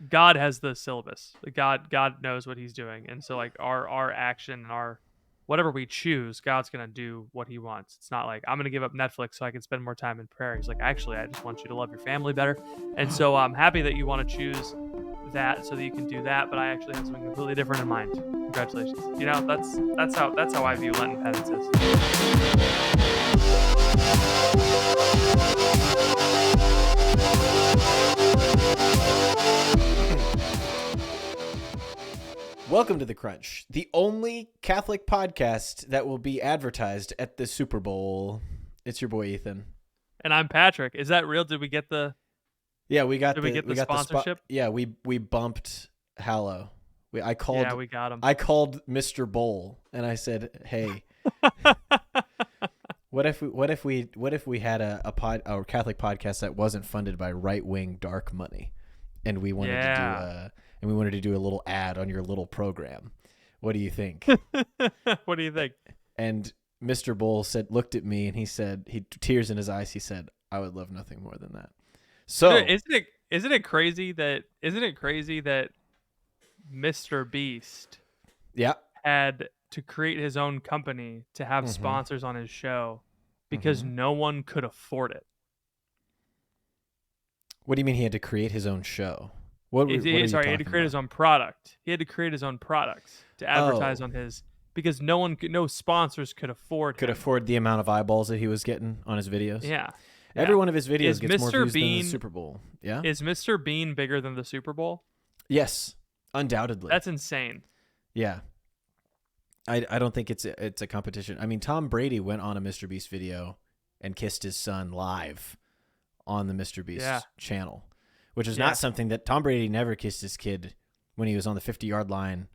God has the syllabus. God knows what he's doing. And so like our action and our whatever we choose, God's going to do what he wants. It's not like I'm going to give up Netflix so I can spend more time in prayer. He's like, actually, I just want you to love your family better. And so I'm happy that you want to choose that so that you can do that, but I actually have something completely different in mind. Congratulations. You know, that's how I view Lenten penances. Welcome to The Crunch, the only Catholic podcast that will be advertised at the Super Bowl. It's your boy Ethan. And I'm Patrick. Is that real? Did we get the Yeah, we got the sponsorship? We bumped Hallow. We got him. I called Mr. Bowl and I said, "Hey, what if we had a Catholic podcast that wasn't funded by right-wing dark money and we wanted to do a little ad on your little program. What do you think?" What do you think? And Mr. Bull looked at me and he said, tears in his eyes, he said, "I would love nothing more than that." So isn't it crazy that Mr. Beast had to create his own company to have sponsors on his show because no one could afford it? What do you mean he had to create his own show? He had to create his own product. He had to create his own products to advertise on his, because no sponsors could afford the amount of eyeballs that he was getting on his videos. Yeah. Every one of his videos gets more views than the Super Bowl. Yeah. Is Mr. Bean bigger than the Super Bowl? Yes, undoubtedly. That's insane. Yeah. I don't think it's a competition. I mean, Tom Brady went on a Mr. Beast video and kissed his son live on the Mr. Beast channel, which is not something that Tom Brady never kissed his kid when he was on the 50-yard line,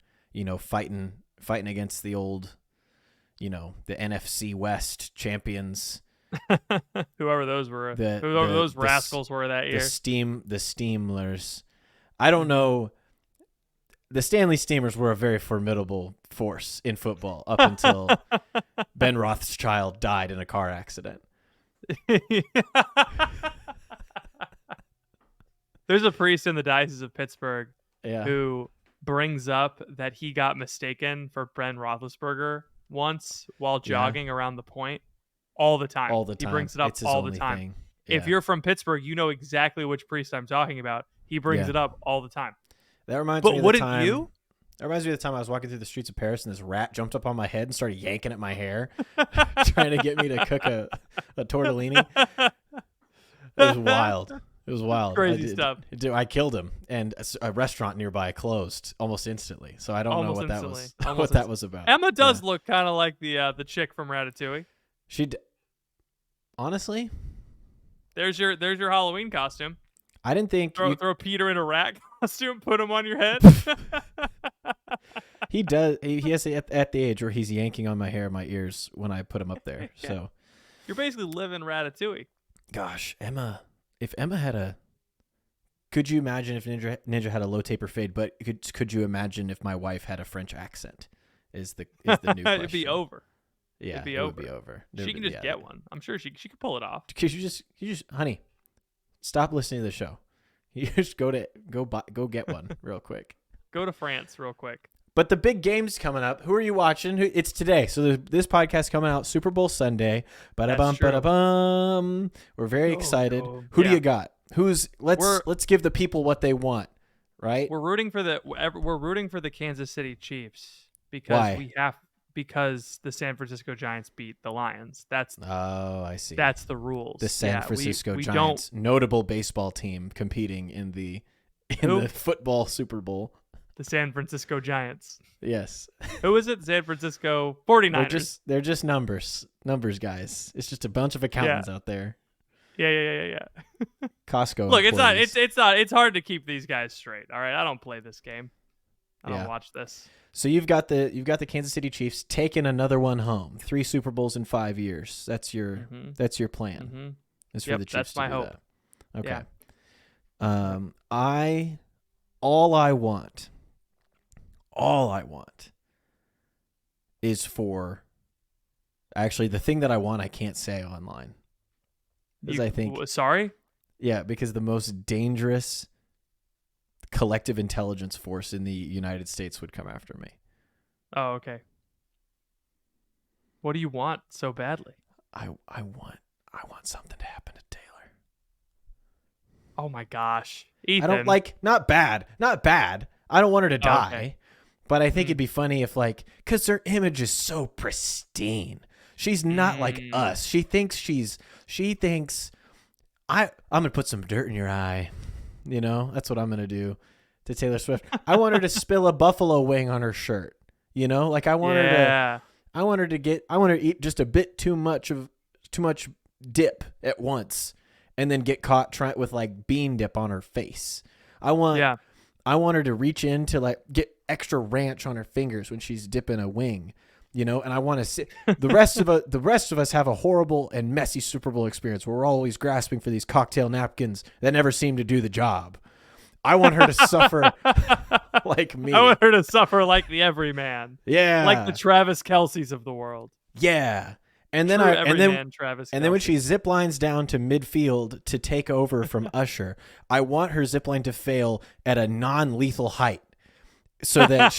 fighting against the old, the NFC West champions. Whoever those were, those rascals were that year. The Steamers. I don't know. The Stanley Steamers were a very formidable force in football up until Ben Rothschild died in a car accident. There's a priest in the Diocese of Pittsburgh who brings up that he got mistaken for Ben Roethlisberger once while jogging around the point all the time. He brings it up all the time. Yeah. If you're from Pittsburgh, you know exactly which priest I'm talking about. He brings it up all the time. That reminds me of the time I was walking through the streets of Paris and this rat jumped up on my head and started yanking at my hair, trying to get me to cook a tortellini. It was wild. Crazy stuff. I killed him, and a restaurant nearby closed almost instantly. So I don't know what that was about. Emma does look kind of like the chick from Ratatouille. Honestly, there's your Halloween costume. I didn't think throw Peter in a rat costume, put him on your head. He does. He has at the age where he's yanking on my hair, my ears when I put him up there. Yeah. So you're basically living Ratatouille. Gosh, Emma. If Emma had could you imagine if Ninja had a low taper fade? But could you imagine if my wife had a French accent? Is the new question. It'd be over. Yeah, it'd be would be over. She can just get one. I'm sure she could pull it off. Could you just, honey, stop listening to the show. You just go get one real quick. Go to France real quick. But the big game's coming up. Who are you watching? It's today. So this podcast coming out Super Bowl Sunday. Ba-da-bum. We're very excited. Who do you got? Let's give the people what they want, right? We're rooting for the Kansas City Chiefs because the San Francisco Giants beat the Lions. I see. That's the rules. The San Francisco Giants, notable baseball team competing in the football Super Bowl. The San Francisco Giants. Yes. Who is it? San Francisco 49ers. They're just numbers guys. It's just a bunch of accountants out there. Yeah. Costco. Look, employees. it's hard to keep these guys straight. All right, I don't play this game. I don't watch this. So you've got the Kansas City Chiefs taking another one home. 3 Super Bowls in 5 years. That's your plan. Mm-hmm. It's for the Chiefs. That's my do hope. That. Okay. Yeah. All I want is for actually the thing that I want I can't say online. Sorry? Yeah, because the most dangerous collective intelligence force in the United States would come after me. Oh, okay. What do you want so badly? I want something to happen to Taylor. Oh my gosh, I don't Ethan. not bad. I don't want her to die, Okay. but I think it'd be funny if cuz her image is so pristine. She's not like us. She thinks I'm going to put some dirt in your eye. You know, that's what I'm going to do to Taylor Swift. I want her to spill a buffalo wing on her shirt. You know, like I want her to eat just a bit too much dip at once and then get caught with like bean dip on her face. I want her to reach in to like get extra ranch on her fingers when she's dipping a wing, you know, and I want to sit the rest of us have a horrible and messy Super Bowl experience where we're always grasping for these cocktail napkins that never seem to do the job. I want her to suffer like me. I want her to suffer like the everyman. Yeah. Like the Travis Kelce's of the world. Yeah. And then when she zip lines down to midfield to take over from Usher, I want her zip line to fail at a non-lethal height so that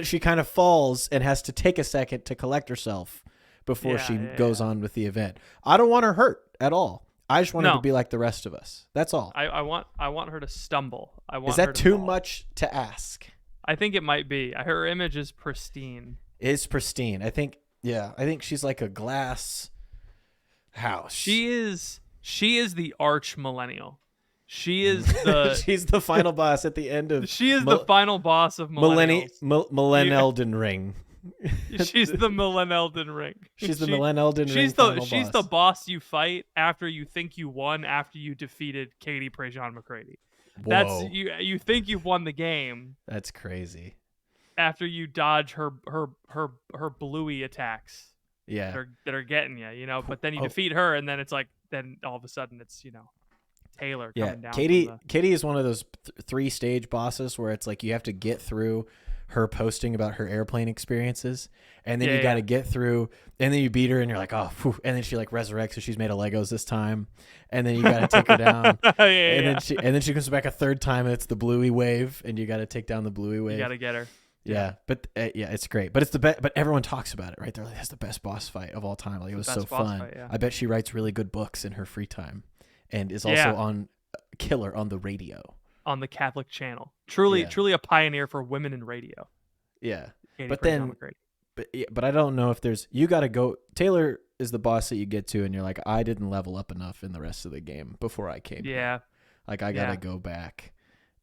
she kind of falls and has to take a second to collect herself before she goes on with the event. I don't want her hurt at all. I just want her to be like the rest of us. That's all. I want her to stumble. Is that too much to ask? I think it might be. Her image is pristine. Is pristine. I think she's like a glass house. She is the arch millennial. She is the she's the final boss at the end of she is the final boss of millennials. Millennialden Ring. She's the Millenelden Ring. She's the Millenelden Ring. She's the boss you fight after you think you won after you defeated Katie Prejean McCready. Whoa. That's you think you've won the game. That's crazy. After you dodge her bluey attacks. Yeah. That are getting you, you know, but then you defeat her and then it's like then all of a sudden it's, you know, Taylor coming down. Katie is one of those 3-stage bosses where it's like you have to get through her posting about her airplane experiences, and then you got to get through, and then you beat her, and you're like, oh, whew, and then she like resurrects, so she's made of Legos this time, and then you got to take her down, then she comes back a third time, and it's the Bluey wave, and you got to take down the Bluey wave. You got to get her. Yeah, but it's great. But it's the best. But everyone talks about it, right? They're like, that's the best boss fight of all time. Like it was so fun. Fight, yeah. I bet she writes really good books in her free time, and is also on killer on the radio. On the Catholic channel. Truly a pioneer for women in radio. Yeah. But I don't know if you got to go. Taylor is the boss that you get to and you're like, I didn't level up enough in the rest of the game before I came. Yeah. Like I got to go back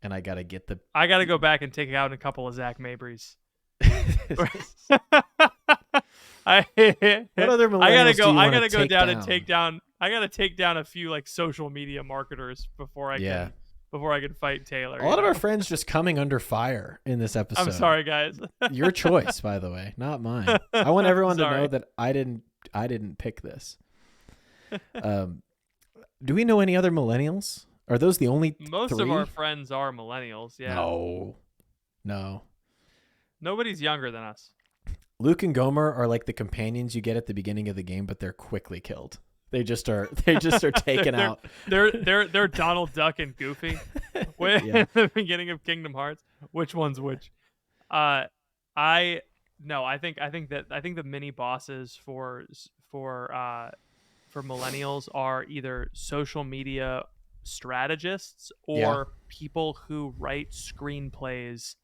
and I got to get I got to go back and take out a couple of Zach Mabrys. What other millennials I gotta go down and take down. I gotta take down a few like social media marketers before I can fight Taylor. A lot of our friends just coming under fire in this episode. I'm sorry, guys. Your choice, by the way, not mine. I want everyone to know that I didn't pick this. Do we know any other millennials? Are those the only Most three? Of our friends are millennials. Yeah. No. Nobody's younger than us. Luke and Gomer are like the companions you get at the beginning of the game, but they're quickly killed. They just are taken out. They're Donald Duck and Goofy. At the beginning of Kingdom Hearts. Which one's which? I think the mini bosses for millennials are either social media strategists or people who write screenplays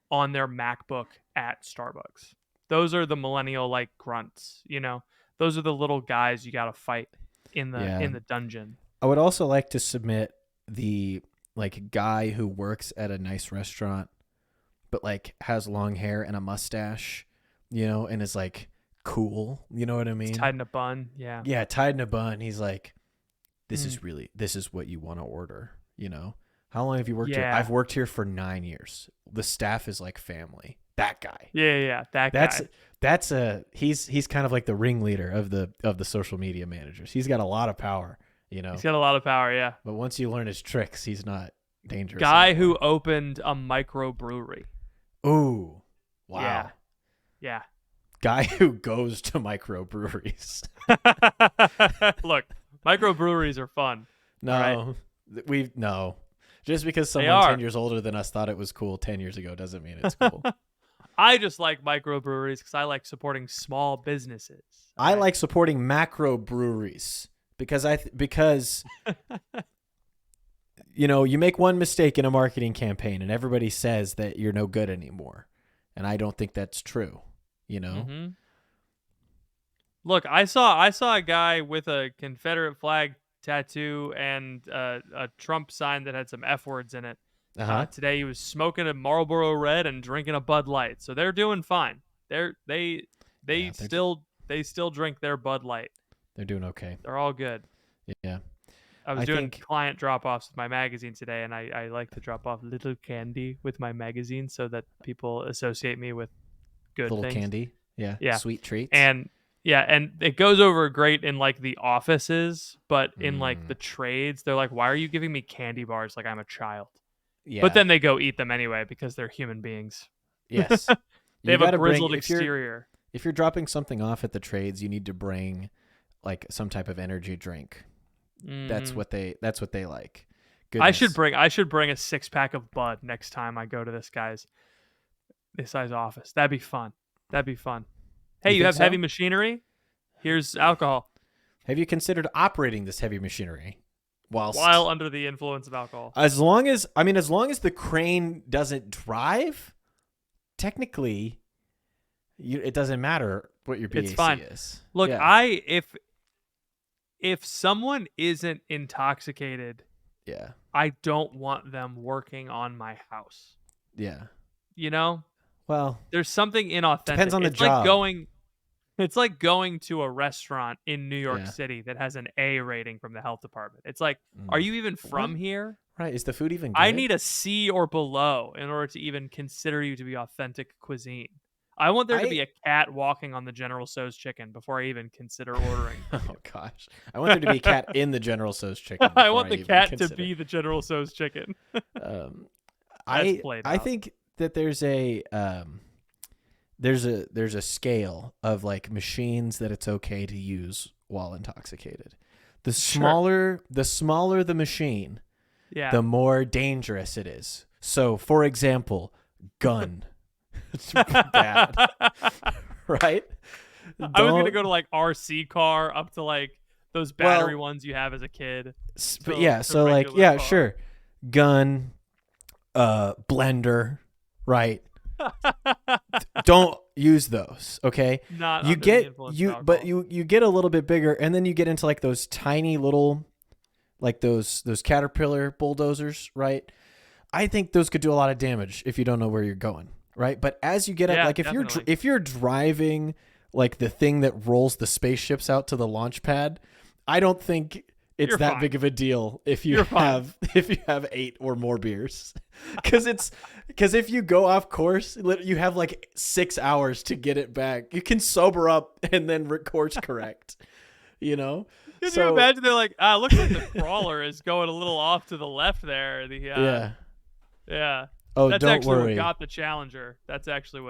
on their MacBook at Starbucks. Those are the millennial like grunts, you know. Those are the little guys you got to fight in the dungeon. I would also like to submit the like guy who works at a nice restaurant but like has long hair and a mustache, you know, and is like cool, you know what I mean? It's tied in a bun, yeah. Yeah, tied in a bun. He's like, this is what you want to order, you know? How long have you worked here? I've worked here for 9 years. The staff is like family. That guy. Yeah, that guy. He's kind of like the ringleader of the social media managers. He's got a lot of power, you know. He's got a lot of power, yeah. But once you learn his tricks, he's not dangerous. Guy who opened a microbrewery. Ooh. Wow. Yeah. Guy who goes to microbreweries. Look, microbreweries are fun. No. No. Just because They someone 10 are. years older than us thought it was cool 10 years ago doesn't mean it's cool. I just like microbreweries because I like supporting small businesses. I like supporting macro breweries because you make one mistake in a marketing campaign and everybody says that you're no good anymore. And I don't think that's true, Mm-hmm. Look, I saw a guy with a Confederate flag tattoo and a Trump sign that had some F words in it. Uh-huh. Today he was smoking a Marlboro Red and drinking a Bud Light, so they're doing fine. They Yeah, still drink their Bud Light. they're doing okay. They're all good. Yeah. I was I doing think client drop offs with my magazine today, and I like to drop off little candy with my magazine so that people associate me with good little things. candy. Yeah. Yeah. Sweet treats. And yeah, and it goes over great in like the offices, but in like the trades, they're like, why are you giving me candy bars like I'm a child? Yeah. But then they go eat them anyway because they're human beings. Yes. They have a grizzled exterior. If you're dropping something off at the trades, you need to bring like some type of energy drink. That's what they like. Goodness. I should bring a 6-pack of Bud next time I go to this guy's office. That'd be fun. Hey, you have heavy machinery? Here's alcohol. Have you considered operating this heavy machinery while under the influence of alcohol? As long as the crane doesn't drive, technically, it doesn't matter what your BAC is. Look, if someone isn't intoxicated, I don't want them working on my house. Yeah. Well, there's something inauthentic. Depends on the job. It's like going to a restaurant in New York City that has an A rating from the health department. It's like, are you even from here? Right. Is the food even good? I need a C or below in order to even consider you to be authentic cuisine. I want there to be a cat walking on the General Tso's chicken before I even consider ordering. Oh, gosh. I want there to be a cat in the General Tso's chicken. I want the cat to be the General Tso's chicken. I think that there's a scale of like machines that it's okay to use while intoxicated. The smaller the machine, the more dangerous it is. So, for example, gun. It's bad. Right? I was gonna go to like RC car up to like those battery ones you have as a kid. But yeah, so like car. Sure. Gun, blender, right? Don't use those, okay? Not you get a little bit bigger, and then you get into like those tiny little, like those Caterpillar bulldozers, right? I think those could do a lot of damage if you don't know where you're going, right? But as you get up, like if you're driving like the thing that rolls the spaceships out to the launch pad, I don't think it's that big of a deal if you have 8 or more beers, because if you go off course, you have like 6 hours to get it back. You can sober up and then course correct. Can you imagine? They're like, looks like the crawler is going a little off to the left there. Yeah. Oh, that's don't actually worry. What got the Challenger. That's actually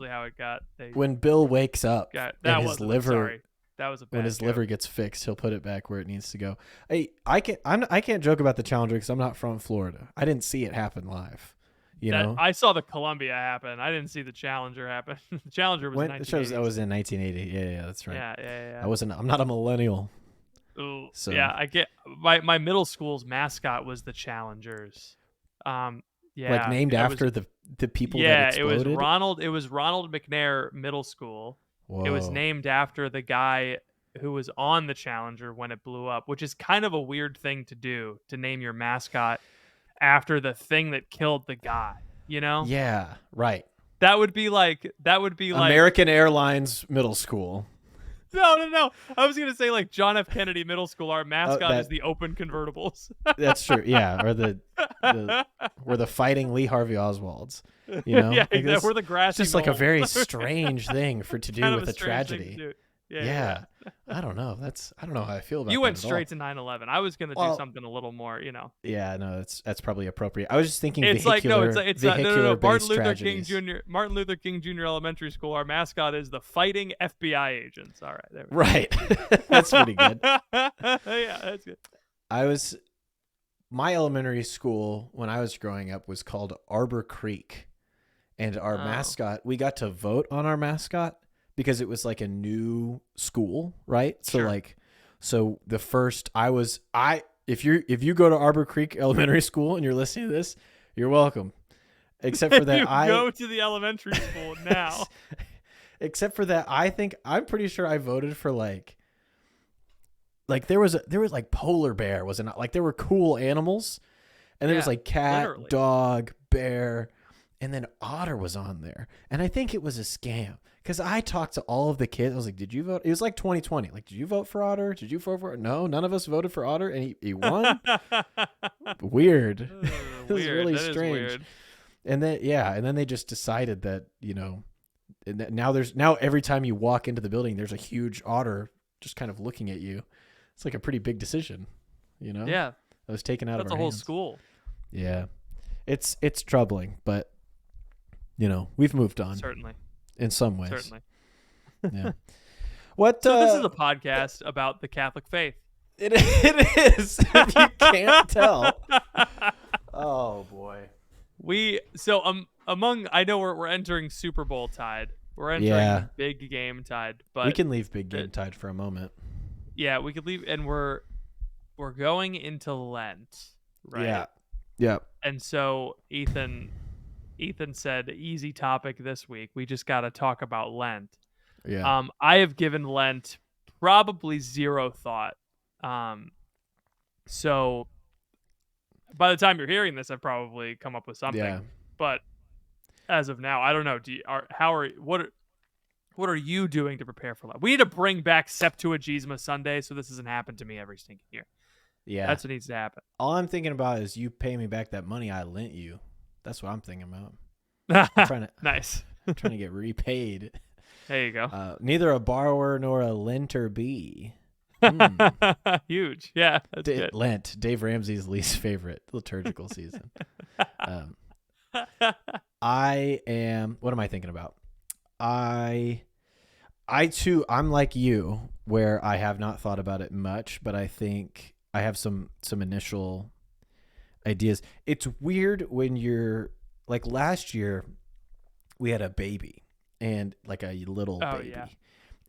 how it got. When Bill wakes up and his liver. That was a bad when his joke. liver gets fixed, he'll put it back where it needs to go. I can't joke about the Challenger because I'm not from Florida. I didn't see it happen live. I saw the Columbia happen. I didn't see the Challenger happen. The Challenger was in 1980. That was in 1980. Yeah, that's right. Yeah. I'm not a millennial. Ooh, so. Yeah, I get my middle school's mascot was the Challengers. Like named after the people that exploded? It was Ronald McNair Middle School. Whoa. It was named after the guy who was on the Challenger when it blew up, which is kind of a weird thing to do, to name your mascot after the thing that killed the guy, Yeah, right. That would be like American Airlines Middle School. No. I was going to say like John F. Kennedy Middle School. Our mascot is the open convertibles. That's true. Yeah. Or we're the fighting Lee Harvey Oswalds, Yeah, like we're the grassy It's just like a very strange thing to do with a tragedy. Yeah. I don't know. I don't know how I feel about You that went at straight all. to 9/11. I was going to do something a little more, Yeah, no, that's probably appropriate. I was just thinking it's vehicular, it's no. Martin Luther King Jr. Elementary School. Our mascot is the fighting FBI agents. All right, there we go. Right. That's pretty good. Yeah, that's good. my elementary school when I was growing up was called Arbor Creek, and our Oh, mascot, we got to vote on our mascot because it was like a new school, right? So sure. like, so the first if you go to Arbor Creek Elementary School and you're listening to this, you're welcome. Except for that You go to the elementary school now. except for that I'm pretty sure I voted for like there was like polar bear, was it not? Like there were cool animals, and there was Yeah, like cat, literally. dog, bear, and then otter was on there. And I think it was a scam because I talked to all of the kids. I was like, "Did you vote?" It was like 2020. Like, did you vote for Otter? Did you vote for it? No, none of us voted for Otter, and he won. Weird. It was Weird. really That is strange. weird. And then and then they just decided that now every time you walk into the building, there's a huge otter just kind of looking at you. It's like a pretty big decision, Yeah, that was taken out of that's our a whole hands. school. Yeah, it's troubling, but we've moved on Certainly. in some ways. Certainly. Yeah. What? So this is a podcast about the Catholic faith. It is. If you can't tell. Oh boy. Among I know we're entering Super Bowl tide. We're entering big game tide, We but can leave Big Game Tide for a moment. yeah, we could leave, and we're going into Lent, right? Yeah. Yeah. And so Ethan said easy topic this week. We just got to talk about Lent. Yeah. I have given Lent probably zero thought. So by the time you're hearing this, I've probably come up with something. Yeah. But as of now, I don't know. What are you doing to prepare for Lent? We need to bring back Septuagesima Sunday, so this doesn't happen to me every stinking year. Yeah. That's what needs to happen. All I'm thinking about is you pay me back that money I lent you. That's what I'm thinking about. Nice. I'm trying to get repaid. There you go. Neither a borrower nor a lenter be. Huge. Yeah, that's good. Lent, Dave Ramsey's least favorite liturgical season. I am. What am I thinking about? I too. I'm like you, where I have not thought about it much, but I think I have some initial ideas. It's weird when you're like last year, we had a baby and like a little baby. Yeah.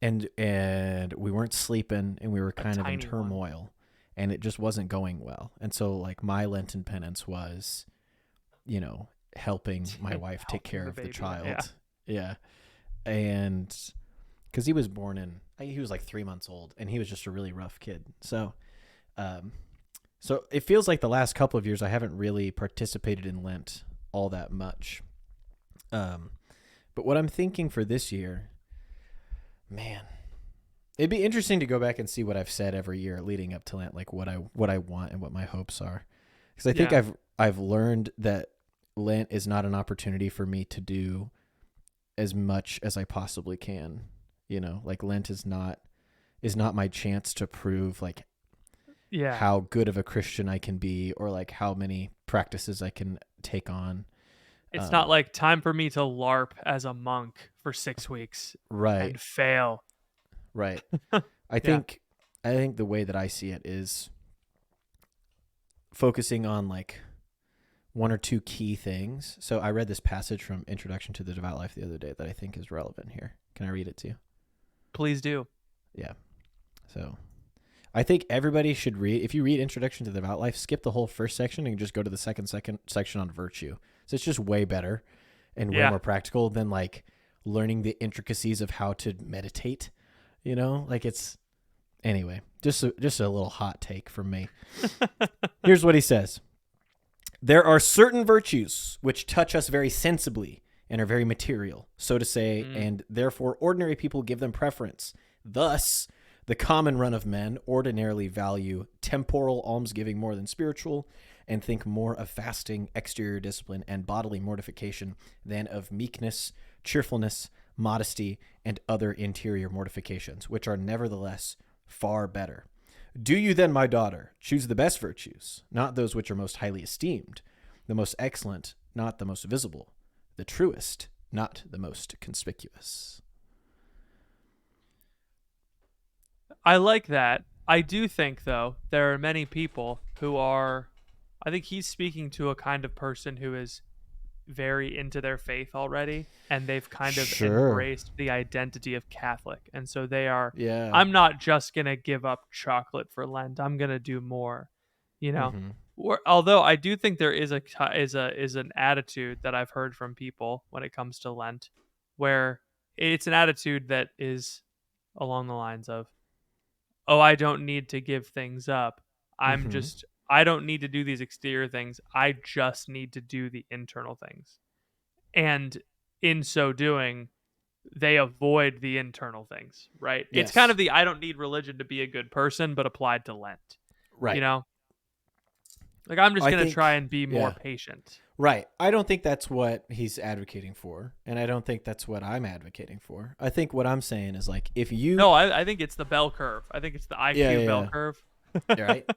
And we weren't sleeping and we were kind of in turmoil one. and it just wasn't going well. And so like my Lenten penance was, helping my wife take care of the child. Yeah. And because he was he was like 3 months old and he was just a really rough kid. So it feels like the last couple of years I haven't really participated in Lent all that much. But what I'm thinking for this year, man, it'd be interesting to go back and see what I've said every year leading up to Lent, like what I want and what my hopes are. Because I think I've learned that Lent is not an opportunity for me to do as much as I possibly can. Like Lent is not my chance to prove like how good of a Christian I can be or like how many practices I can take on. It's not like time for me to LARP as a monk for 6 weeks, right? And fail, right? I think the way that I see it is focusing on like one or two key things. So I read this passage from Introduction to the Devout Life the other day that I think is relevant here. Can I read it to you? Please do. Yeah. So I think everybody should read. If you read Introduction to the Devout Life, skip the whole first section and just go to the second section on virtue. So it's just way better and way more practical than like learning the intricacies of how to meditate. Like it's anyway. Just a little hot take from me. Here's what he says: there are certain virtues which touch us very sensibly and are very material, so to say, and therefore ordinary people give them preference. Thus, the common run of men ordinarily value temporal almsgiving more than spiritual, and think more of fasting, exterior discipline, and bodily mortification than of meekness, cheerfulness, modesty, and other interior mortifications, which are nevertheless far better. Do you then, my daughter, choose the best virtues, not those which are most highly esteemed, the most excellent, not the most visible, the truest, not the most conspicuous. I like that. I do think, though, there are many people who are, I think he's speaking to a kind of person who is very into their faith already, and they've kind of Sure. embraced the identity of Catholic. And so they are, Yeah. I'm not just going to give up chocolate for Lent. I'm going to do more, you know. Mm-hmm. Although I do think there is is an attitude that I've heard from people when it comes to Lent where it's an attitude that is along the lines of, "Oh, I don't need to give things up. Mm-hmm. I don't need to do these exterior things. I just need to do the internal things." And in so doing, they avoid the internal things, right? It's kind Yes. of the I don't need religion to be a good person, but applied to Lent. You Right. know? Like I'm just I gonna try think, and be more yeah. patient. Right. I don't think that's what he's advocating for, and I don't think that's what I'm advocating for. I think what I'm saying is like if you No, I think it's the bell curve. I think it's the yeah, IQ bell yeah, curve. yeah. Right?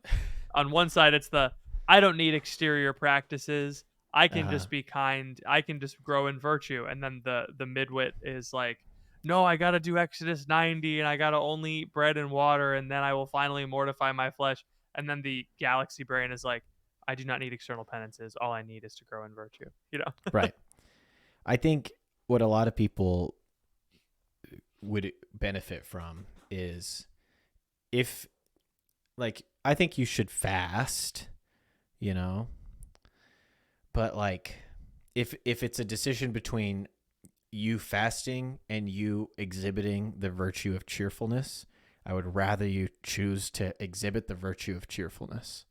On one side, it's the I don't need exterior practices. I can Uh-huh. just be kind. I can just grow in virtue. And then the midwit is like, no, I got to do Exodus 90 and I got to only eat bread and water and then I will finally mortify my flesh. And then the galaxy brain is like, I do not need external penances. All I need is to grow in virtue. You know? Right. I think what a lot of people would benefit from is if like I think you should fast, you know, but like if it's a decision between you fasting and you exhibiting the virtue of cheerfulness, I would rather you choose to exhibit the virtue of cheerfulness.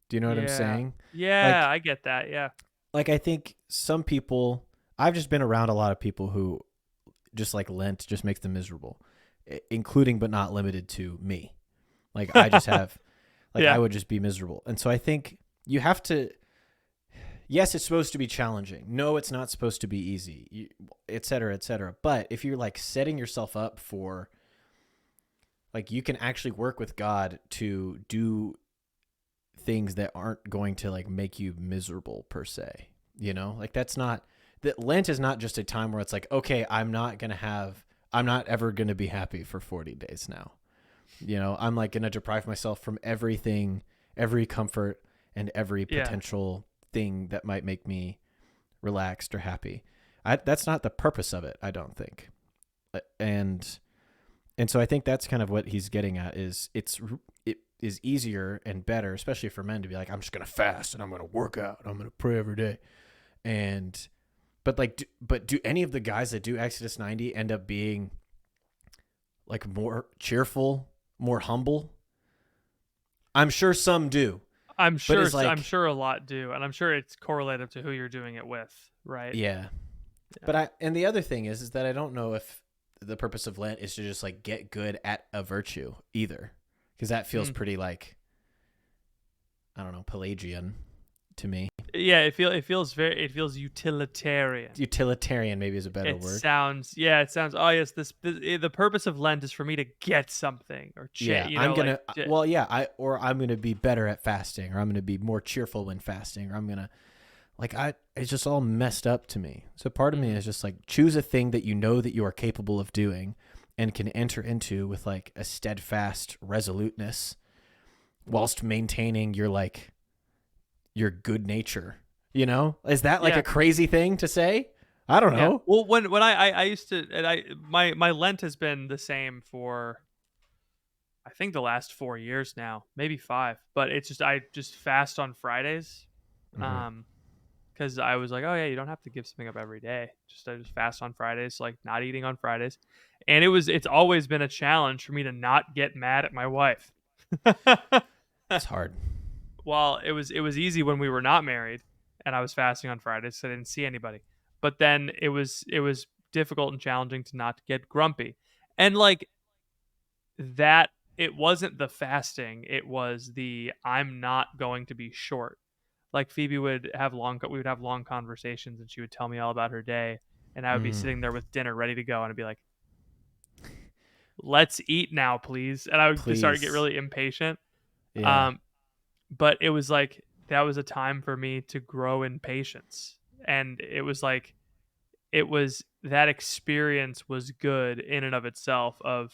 Do you know what I'm Yeah. saying? Yeah, Like I get that. Yeah. like I think some people I've just been around a lot of people who just like Lent just makes them miserable, including but not limited to me. Like I just have like I Yeah. would just be miserable. And so I think you have to yes, it's supposed to be challenging. No, it's not supposed to be easy, et cetera, et cetera. But if you're like setting yourself up for, like, you can actually work with God to do things that aren't going to like make you miserable per se, you know, like that's not that Lent is not just a time where it's like, okay, I'm not ever going to be happy for 40 days now. You know, I'm like going to deprive myself from everything, every comfort and every Yeah. potential thing that might make me relaxed or happy. That's not the purpose of it, I don't think. And so I think that's kind of what he's getting at is it is easier and better, especially for men, to be like, I'm just gonna fast and I'm gonna work out, I'm gonna pray every day, and but do any of the guys that do Exodus 90 end up being like more cheerful, more humble? I'm sure some do, but it's I'm like sure a lot do, and I'm sure it's correlative to who you're doing it with, right? yeah. Yeah. But and the other thing is that I don't know if the purpose of Lent is to just like get good at a virtue either, because that feels Mm. pretty like I don't know, Pelagian to me. Yeah, it feels utilitarian. Utilitarian maybe is a better It word. sounds yeah, it sounds oh yes, the purpose of Lent is for me to get something or Yeah, you I'm know like gonna. Well, yeah, I'm gonna be better at fasting, or I'm gonna be more cheerful when fasting, or I'm gonna like I. It's just all messed up to me. So part of me Mhm. is just like choose a thing that you know that you are capable of doing, and can enter into with like a steadfast resoluteness, whilst maintaining your like your good nature. You know, is that like a Yeah. crazy thing to say? I don't Yeah. know. Well, when I used to and I my Lent has been the same for I think the last 4 years now, maybe 5, but it's just I just fast on Fridays. Mm-hmm. Um because I was like, oh yeah, you don't have to give something up every day. Just I just fast on Fridays, like not eating on Fridays, and it's always been a challenge for me to not get mad at my wife. It's hard. Well, it was easy when we were not married, and I was fasting on Fridays, so I didn't see anybody. But then it was difficult and challenging to not get grumpy, and like that. It wasn't the fasting; it was the I'm not going to be short. Like Phoebe would have we would have long conversations and she would tell me all about her day and I would be Mm, sitting there with dinner ready to go and I'd be like, "Let's eat now, please." And I would just start to get please. really impatient. Yeah. Um but it was like that was a time for me to grow in patience. And it was like it was that experience was good in and of itself of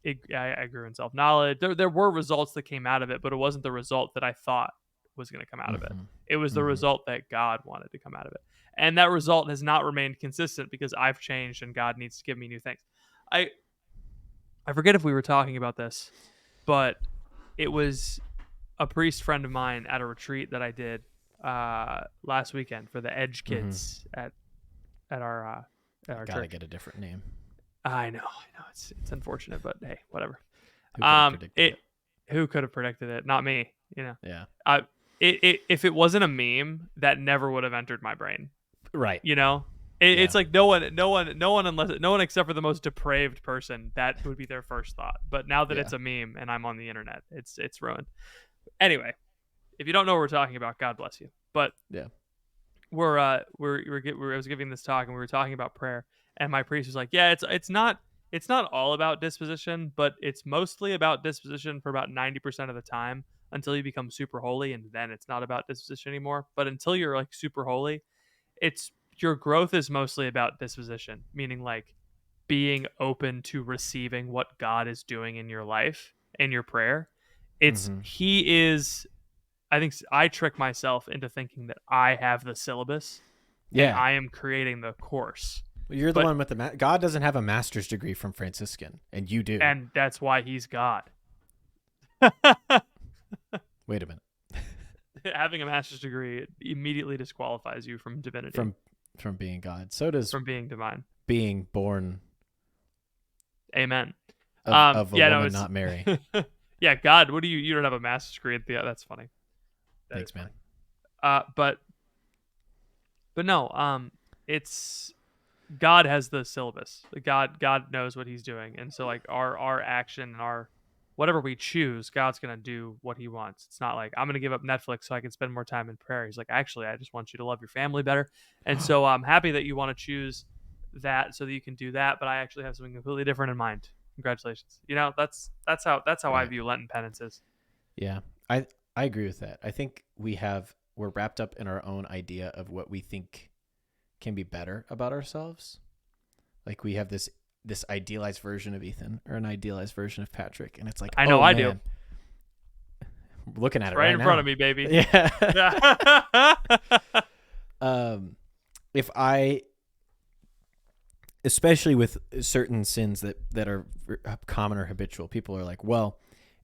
I grew in self-knowledge. There were results that came out of it, but it wasn't the result that I thought was going to come out of it. Mm-hmm. It was the Mm-hmm. result that God wanted to come out of it. And that result has not remained consistent because I've changed and God needs to give me new things. I I forget if we were talking about this, but it was a priest friend of mine at a retreat that I did last weekend for the Edge Mm-hmm. kids at our Gotta church. get a different name. I know, it's unfortunate, but hey, whatever. Who could have predicted It it? Who could have predicted it? Not me. You know, Yeah. I if it wasn't a meme, that never would have entered my brain. Right. You know, Yeah. it's like no one except for the most depraved person that would be their first thought. But now that Yeah. it's a meme and I'm on the internet, it's ruined. Anyway, if you don't know what we're talking about, God bless you. But Yeah. I was giving this talk and we were talking about prayer, and my priest was like, yeah, it's not all about disposition, but it's mostly about disposition for about 90% of the time until you become super holy, and then it's not about disposition anymore. But until you're like super holy, it's your growth is mostly about disposition, meaning like being open to receiving what God is doing in your life and your prayer. It's Mm-hmm. he is I think I trick myself into thinking that I have the syllabus and Yeah. I am creating the course. Well, you're the But one with the God doesn't have a master's degree from Franciscan, and you do. and that's why he's God. Wait a minute. Having a master's degree immediately disqualifies you from divinity, From being God. So does from being divine. being born Amen. of a Yeah, no, woman, it's not Mary. yeah, God, what do you don't have a master's degree? Yeah, that's funny. That is Thanks, man. funny. But no, it's God has the syllabus. God knows what he's doing. And so like our action and our whatever we choose, God's going to do what he wants. It's not like I'm going to give up Netflix so I can spend more time in prayer. He's like, "Actually, I just want you to love your family better." And so I'm happy that you want to choose that so that you can do that, but I actually have something completely different in mind. Congratulations. That's how I Right. view Lenten penances. Yeah. I agree with that. I think we're wrapped up in our own idea of what we think can be better about ourselves. Like we have this idealized version of Ethan or an idealized version of Patrick, and it's like, I know oh I do. man, I'm looking at It's it right right in front now. of me, baby. Yeah. If I, especially with certain sins that are common or habitual, people are like, well,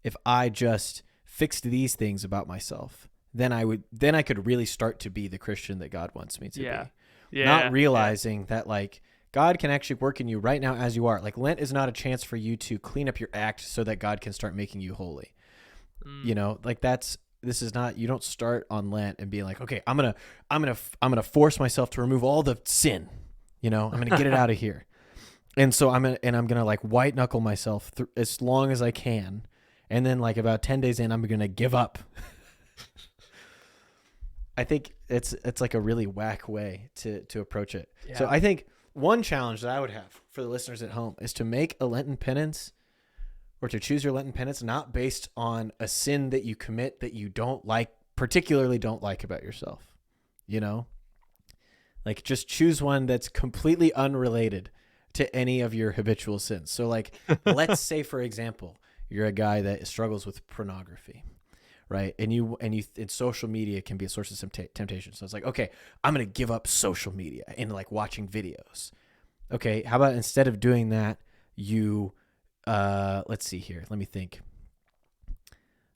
if I just fixed these things about myself, then I could really start to be the Christian that God wants me to Yeah. be. Not Yeah. realizing that like God can actually work in you right now as you are. Like Lent is not a chance for you to clean up your act so that God can start making you holy. You know, like this is not, you don't start on Lent and be like, okay, I'm going to force myself to remove all the sin, I'm going to get it out of here. And so I'm going to like white knuckle myself as long as I can. And then like about 10 days in, I'm going to give up. I think it's like a really whack way to approach it. Yeah. So I think one challenge that I would have for the listeners at home is to make a Lenten penance or to choose your Lenten penance not based on a sin that you commit that you particularly don't like about yourself. Like just choose one that's completely unrelated to any of your habitual sins. So like, let's say, for example, you're a guy that struggles with pornography. Right. And social media can be a source of temptation. So it's like, okay, I'm going to give up social media and like watching videos. Okay. How about instead of doing that, let's see here. Let me think.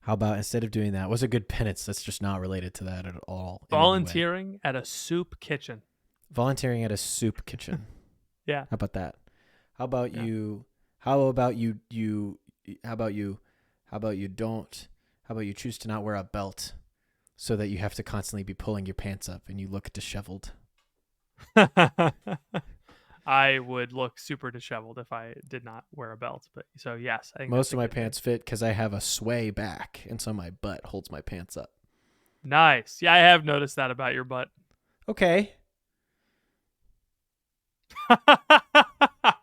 How about instead of doing that, what's a good penance that's just not related to that at all? Volunteering at a soup kitchen. Volunteering at a soup kitchen. Yeah. How about that? How about Yeah. you choose to not wear a belt so that you have to constantly be pulling your pants up and you look disheveled? I would look super disheveled if I did not wear a belt. But so yes, I think Most of my that's a good pants fit because I have a sway back, and so my butt holds my pants up. thing. Nice. Yeah, I have noticed that about your butt. Okay.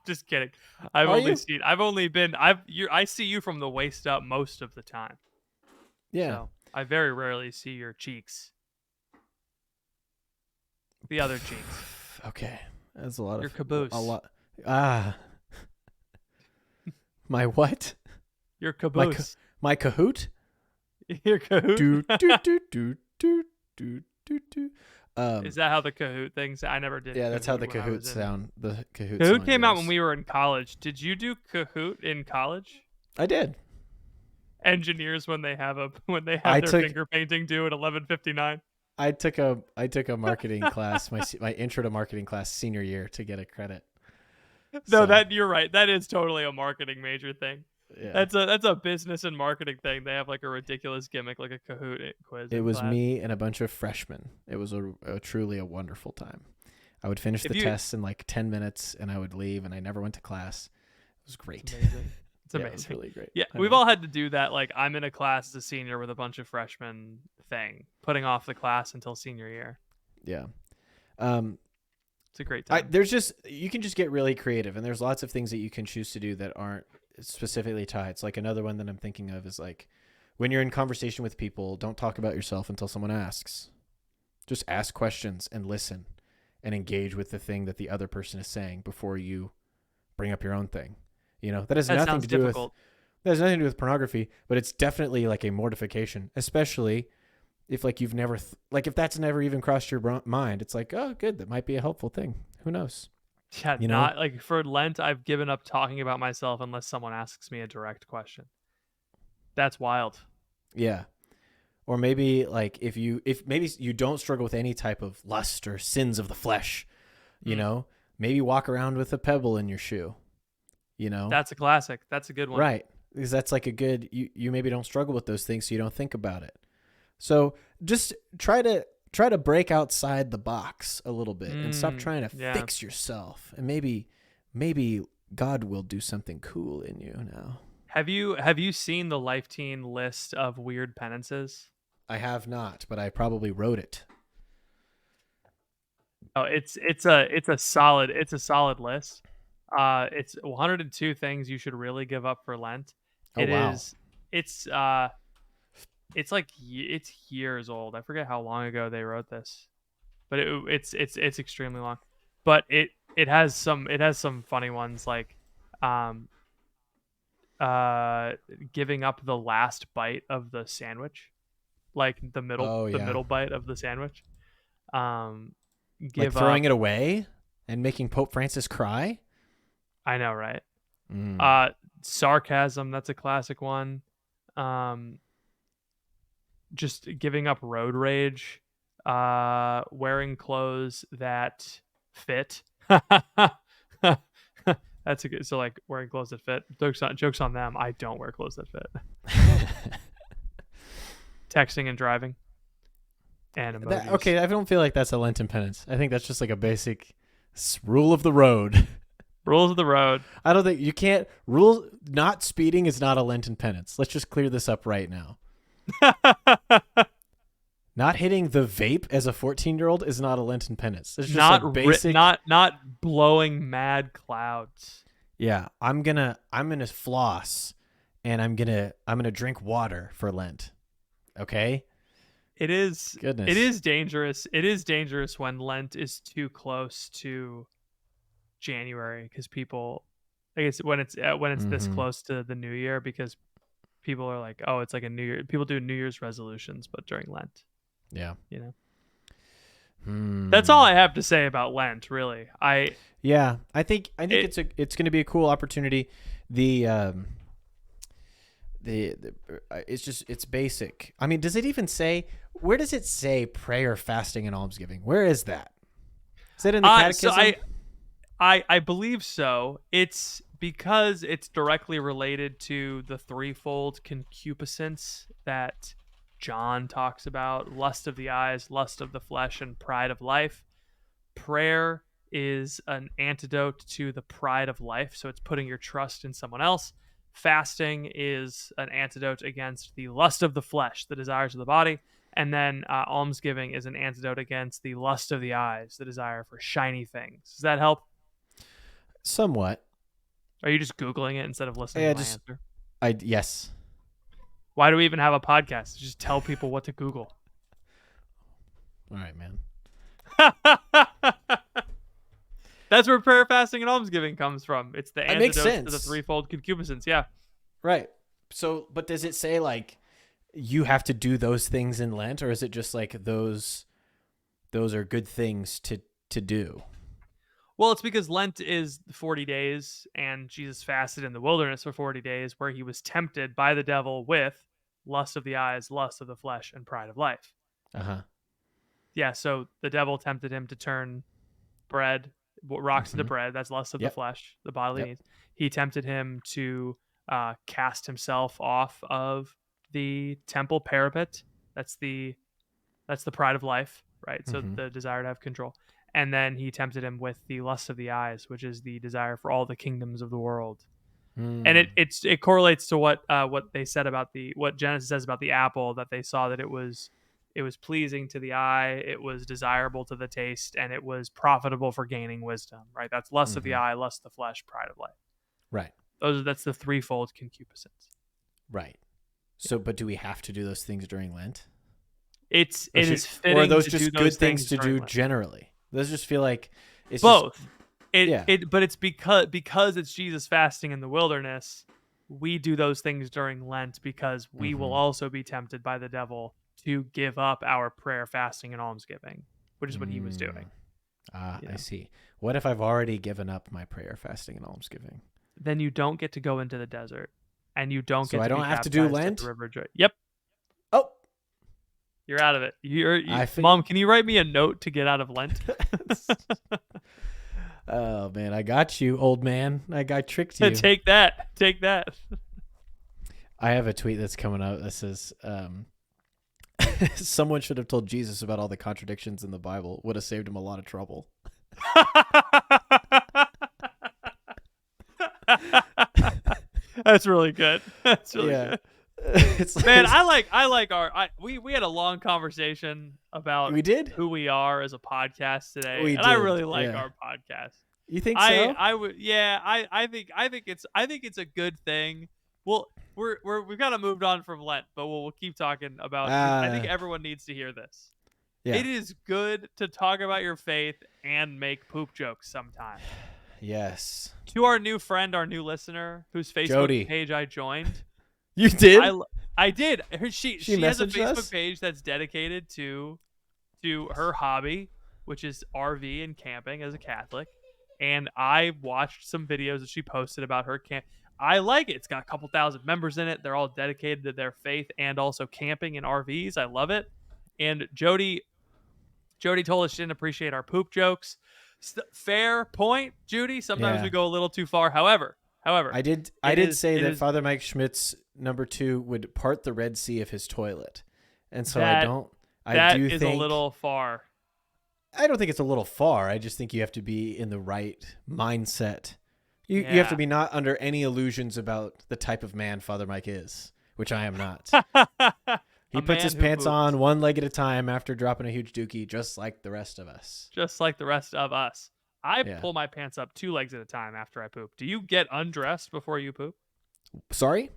Just kidding. I see you from the waist up most of the time. Yeah. So I very rarely see your cheeks. The other cheeks. Okay. That's a lot Your of caboose. A lot. My what? Your caboose. My Kahoot? Your cahoot. Do do do do do do do do. Is that how the Kahoot things? I never did Yeah, that's how Kahoot the when I Kahoot was in. sound. The Kahoot Kahoot song came out when goes. we were in college. Did you do Kahoot in college? I did. Engineers when they have I their took finger painting due at 11:59. I took a marketing class, my intro to marketing class senior year to get a credit. No, So that you're right. That is totally a marketing major thing. yeah, That's a business and marketing thing. They have like a ridiculous gimmick, like a Kahoot quiz it in was class. me and a bunch of freshmen. It was a truly a wonderful time. I would finish If the you, tests in like 10 minutes and I would leave, and I never went to class. It was it's great. amazing. It's Yeah, it was amazing. really great. Yeah, I we've know. all had to do that. Like I'm in a class as a senior with a bunch of freshmen thing, putting off the class until senior year. Yeah. Um, It's a great time. there's just you can just get really creative, and there's lots of things that you can choose to do that aren't specifically tied. It's like another one that I'm thinking of is like when you're in conversation with people, don't talk about yourself until someone asks. Just ask questions and listen and engage with the thing that the other person is saying before you bring up your own thing. That has That nothing sounds to do with difficult. that has nothing to do with pornography, but it's definitely like a mortification, especially if like you've never like if that's never even crossed your mind. It's like, oh, good, that might be a helpful thing. Who knows? Yeah, You know? not like for Lent, I've given up talking about myself unless someone asks me a direct question. That's wild. Yeah. Or maybe like if maybe you don't struggle with any type of lust or sins of the flesh, Mm, maybe walk around with a pebble in your shoe. that's a classic. That's a good one. Right. Because that's like a good you maybe don't struggle with those things, so you don't think about it. So just try to break outside the box a little bit and stop trying to Yeah. fix yourself. And maybe God will do something cool in you now. Have you seen the Life Teen list of weird penances? I have not, but I probably wrote it. Oh, it's a solid list. It's 102 things you should really give up for Lent. Oh It wow. is it's it's like it's years old. I forget how long ago they wrote this, but it's extremely long. But it has some funny ones like um uh giving up the last bite of the sandwich, like Oh the yeah. middle bite of the sandwich. Um Like give throwing up it away and making Pope Francis cry? I know, right? Mm. Sarcasm, that's a classic one. Um just giving up road rage, wearing clothes that fit. That's a good. So like wearing clothes that fit. Jokes on them. I don't wear clothes that fit. Texting and driving and emojis. Okay, I don't feel like that's a Lenten penance. I think that's just like a basic rule of the road. Rules of the road. I don't think you can't rule not speeding is not a Lenten penance. Let's just clear this up right now. Not hitting the vape as a 14-year-old is not a Lenten penance. It's just not like basic. not blowing mad clouds. Yeah, I'm gonna floss, and I'm gonna drink water for Lent. Okay. It Goodness. is dangerous. It is dangerous when Lent is too close to January because people, I guess when it's this Mm-hmm. close to the new year because people are like, oh, it's like a new year. People do New Year's resolutions, but during Lent, Yeah. you know. Hmm. That's all I have to say about Lent, really. Yeah, I think It it's going to be a cool opportunity. The it's basic. I mean, does it even say where does it say prayer, fasting, and almsgiving? Where is that? Is it in the so catechism? I believe so. It's because it's directly related to the threefold concupiscence that John talks about: lust of the eyes, lust of the flesh, and pride of life. Prayer is an antidote to the pride of life, so it's putting your trust in someone else. Fasting is an antidote against the lust of the flesh, the desires of the body. And then almsgiving is an antidote against the lust of the eyes, the desire for shiny things. Does that help? Somewhat. Are you just Googling it instead of listening Yeah, to my just answer? yes. Why do we even have a podcast? Just tell people what to Google. All right, man. That's where prayer, fasting, and almsgiving comes from. It's the It makes antidote to the sense. threefold concupiscence. Yeah. Right. So, but does it say like you have to do those things in Lent, or is it just like those are good things to do? Well, it's because Lent is 40 days, and Jesus fasted in the wilderness for 40 days, where he was tempted by the devil with lust of the eyes, lust of the flesh, and pride of life. Uh-huh. Yeah, so the devil tempted him to turn bread, rocks into Mm-hmm. bread. That's lust of the Yep. flesh, the bodily Yep. needs. He tempted him to cast himself off of the temple parapet. That's the that's the pride of life, right? So Mm-hmm. the desire to have control. And then he tempted him with the lust of the eyes, which is the desire for all the kingdoms of the world. And Mm. it correlates to what they said about what Genesis says about the apple, that they saw that it was pleasing to the eye, it was desirable to the taste, and it was profitable for gaining wisdom. Right? That's lust of the Mm-hmm. eye, lust of the flesh, pride of life. Right. That's the threefold concupiscence. Right. Yeah. So, but do we have to do those things during Lent? It is Or are fitting those to do just those good things things to during do Lent. generally? Those just feel like it's just Both. It yeah. it but it's because it's Jesus fasting in the wilderness, we do those things during Lent because we will Mm-hmm. also be tempted by the devil to give up our prayer, fasting, and almsgiving, which is what he was Mm. doing. Ah, You I know, see. What if I've already given up my prayer, fasting, and almsgiving? then you don't get to go into the desert, and you don't So get I to be don't have to do baptized at the Lent? river Joy. Yep, Oh, you're out of it. I think. Mom, can you write me a note to get out of Lent? Oh man, I got you, old man. I tricked you. Take that. Take that. I have a tweet that's coming out that says, "Someone should have told Jesus about all the contradictions in the Bible. Would have saved him a lot of trouble." That's really good. That's really Yeah, good. it's Man, like, I like we had a long conversation about we did, who we are as a podcast today, we and I did. really like Yeah, our podcast. you think so? I would yeah, I think it's a good thing. Well, we've kind of moved on from Lent, but we'll keep talking about because I think Uh everyone needs to hear this. yeah, It is good to talk about your faith and make poop jokes sometimes. yes. To our new friend, our new listener, whose Facebook Jody, page I joined, you did? I I did. She She has a messaged Facebook us. page that's dedicated to her hobby, which is RV and camping as a Catholic. And I watched some videos that she posted about her camp. I like it. It's got a couple thousand members in it. They're all dedicated to their faith and also camping and RVs. I love it. And Jody told us she didn't appreciate our poop jokes. Fair point, Judy. Sometimes we Yeah. go a little too far. However, I did say it that is Father Mike Schmidt's number 2 would part the Red Sea of his toilet. And so that I that do is a think little far. I don't think it's a little far. I just think you have to be in the right mindset. You have to Yeah. be not under any illusions about the type of man Father Mike is, which I am not. He A puts man his who pants poops, on one leg at a time after dropping a huge dookie, just like the rest of us. just like the rest of us. I Yeah. pull my pants up 2 legs at a time after I poop. Do you get undressed before you poop? Sorry?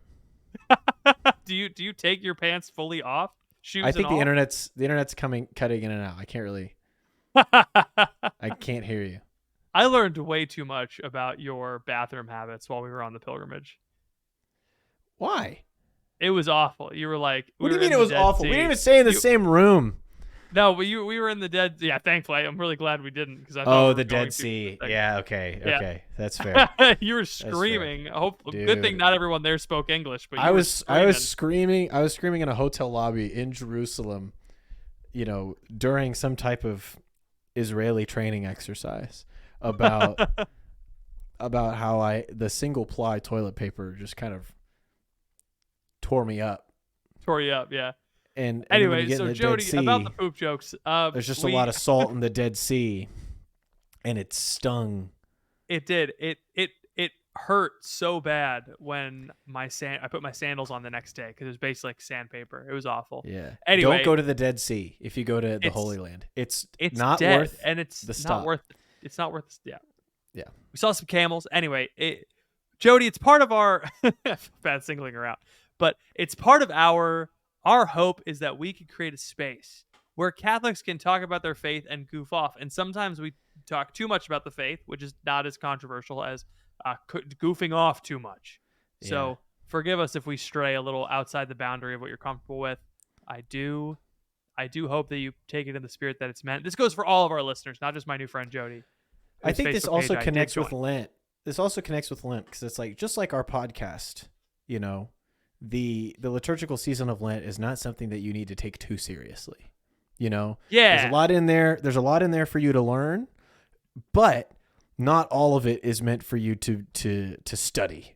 Do you take your pants fully off, I shoes and think the all? internet's cutting in and out. I can't really I can't hear you. I learned way too much about your bathroom habits while we were on the pilgrimage. Why? It was awful. You were like, What we do you were mean in it the was Dead awful? Sea. We didn't even stay in the same room. No, but we were in the Dead. Yeah, thankfully, I'm really glad we didn't because I thought Oh, we were the going Dead to Sea. for a second. Yeah, okay. Yeah. Okay. That's fair. You were fair. screaming. Good thing Dude. not everyone there spoke English, but you I were was screaming. I was screaming in a hotel lobby in Jerusalem, during some type of Israeli training exercise about about how the single ply toilet paper just kind of tore me up. Tore you up, yeah. And then when you Anyway, get in so the Dead Jody, about the Sea, poop jokes. there's just a lot of salt in the Dead Sea, and it stung. It did. It hurt so bad when I put my sandals on the next day because it was basically like sandpaper. It was awful. Yeah. Anyway, Don't go to the Dead Sea if you go to the it's Holy Land. It's it's not dead worth and it's the not stop. worth. It's not worth. Yeah. Yeah. We saw some camels. Anyway, Jody, it's part of our bad singling her out, but it's part of our hope is that we can create a space where Catholics can talk about their faith and goof off. And sometimes we talk too much about the faith, which is not as controversial as goofing off too much. Yeah. So forgive us if we stray a little outside the boundary of what you're comfortable with. I do hope that you take it in the spirit that it's meant. This goes for all of our listeners, not just my new friend Jody, I whose think this Facebook page also I did connects join. with Lent. This also connects with Lent because it's like, just like our podcast, the liturgical season of Lent is not something that you need to take too seriously. There's a lot in there. There's a lot in there for you to learn, but not all of it is meant for you to study.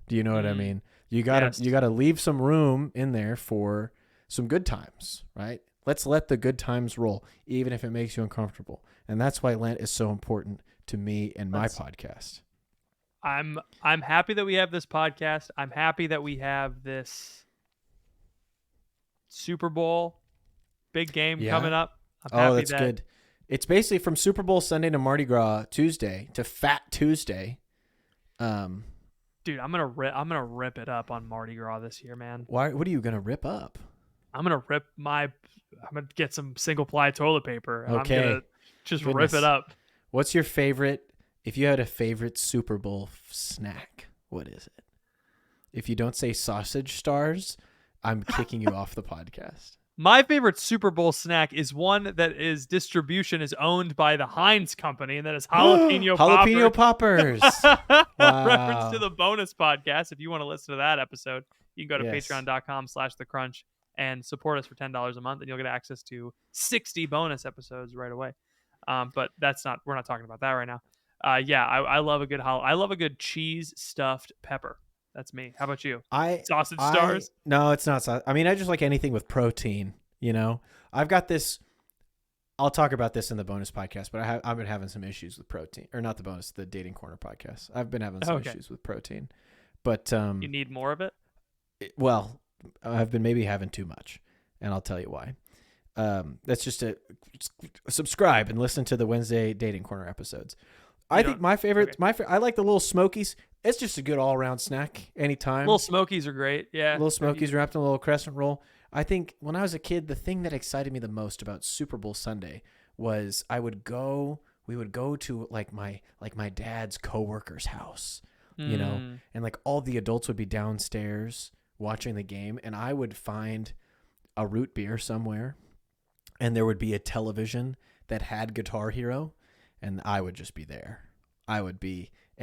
Do you know what I mean? You gotta leave some room in there for some good times, right? Let's let the good times roll, even if it makes you uncomfortable. And that's why Lent is so important to me and my podcast. I'm happy that we have this podcast. I'm happy that we have this Super Bowl big game coming up. That's good. It's basically from Super Bowl Sunday to Mardi Gras Tuesday to Fat Tuesday. Dude, I'm gonna rip it up on Mardi Gras this year, man. Why? What are you gonna rip up? I'm gonna get some single ply toilet paper. And Okay. I'm gonna just rip it up. What's your favorite? If you had a favorite Super Bowl snack, what is it? If you don't say sausage stars, I'm kicking you off the podcast. My favorite Super Bowl snack is one that is distribution is owned by the Heinz company, and that is jalapeno poppers. Wow. Reference to the bonus podcast. If you want to listen to that episode, you can go to Yes. patreon.com/thecrunch and support us for $10 a month, and you'll get access to 60 bonus episodes right away. But we're not talking about that right now. I love a good cheese stuffed pepper. That's me. How about you? Sausage stars? No, it's not. I mean, I just like anything with protein. I've got this. I'll talk about this in the bonus podcast, but I've been having some issues with protein, or not the bonus, the Dating Corner podcast. I've been having some issues with protein, but you need more of it. Well, I've been maybe having too much, and I'll tell you why. That's just subscribe and listen to the Wednesday Dating Corner episodes. I think my favorite, I like the little Smokies. It's just a good all-around snack anytime. Little Smokies are great. Yeah. Little Smokies wrapped in a little crescent roll. I think when I was a kid, the thing that excited me the most about Super Bowl Sunday was we would go to like my dad's coworker's house, and like all the adults would be downstairs watching the game, and I would find a root beer somewhere, and there would be a television that had Guitar Hero, and I would just be there. And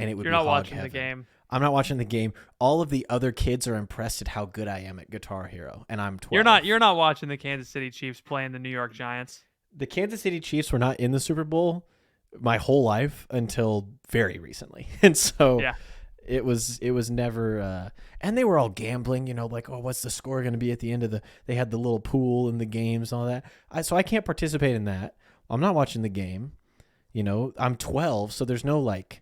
it would You're be not hog watching heaven. the game. I'm not watching the game. All of the other kids are impressed at how good I am at Guitar Hero, and I'm 12. You're not watching the Kansas City Chiefs playing the New York Giants. The Kansas City Chiefs were not in the Super Bowl my whole life until very recently, and so it was never. And they were all gambling, like, oh, what's the score going to be at the end of the? They had the little pool in the games and all that. So I can't participate in that. I'm not watching the game. I'm 12, so there's no like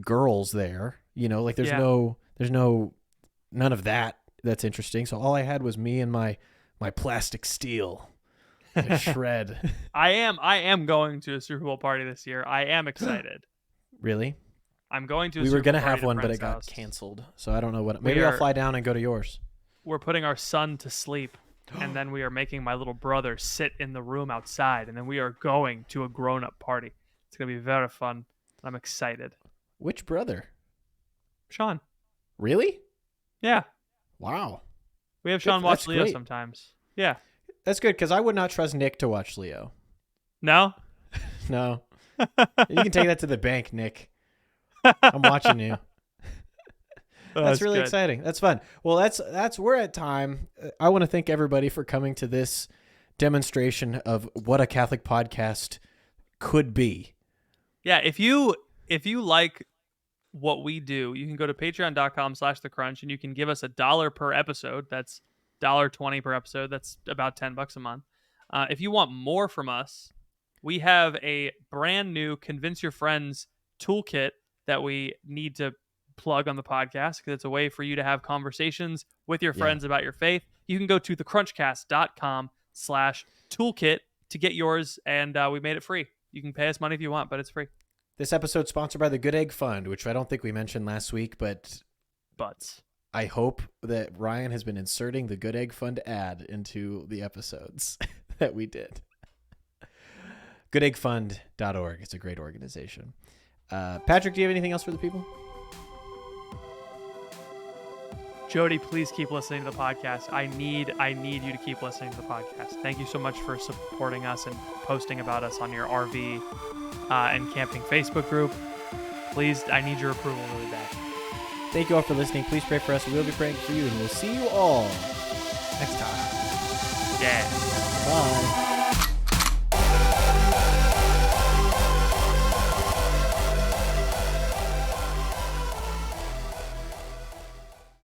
girls there. There's none of that that's interesting. So all I had was me and my plastic steel shred. I am going to a Super Bowl party this year. I am excited. Really? I'm going to. We were gonna have one, but it got canceled. So I don't know what. Maybe I'll fly down and go to yours. We're putting our son to sleep, and then we are making my little brother sit in the room outside, and then we are going to a grown-up party. It's gonna be very fun. I'm excited. Which brother? Sean. Really? Yeah. Wow. We have Sean watch Leo sometimes. Yeah. That's good, because I would not trust Nick to watch Leo. No? No. You can take that to the bank, Nick. I'm watching you. That's really exciting. That's fun. Well, we're at time. I want to thank everybody for coming to this demonstration of what a Catholic podcast could be. Yeah, if you like what we do, you can go to patreon.com/thecrunch and you can give us $1 per episode. That's $1.20 per episode. That's about $10 a month. If you want more from us, we have a brand new Convince Your Friends toolkit that we need to plug on the podcast because it's a way for you to have conversations with your friends about your faith. You can go to thecrunchcast.com/toolkit to get yours, and we made it free. You can pay us money if you want, but it's free. This episode sponsored by the Good Egg Fund, which I don't think we mentioned last week, but I hope that Ryan has been inserting the Good Egg Fund ad into the episodes that we did. GoodEggFund.org. It's a great organization. Patrick, do you have anything else for the people? Jody, please keep listening to the podcast. I need you to keep listening to the podcast. Thank you so much for supporting us and posting about us on your RV and camping Facebook group. Please, I need your approval really bad. Thank you all for listening. Please pray for us. We'll be praying for you, and we'll see you all next time. Yeah. Bye.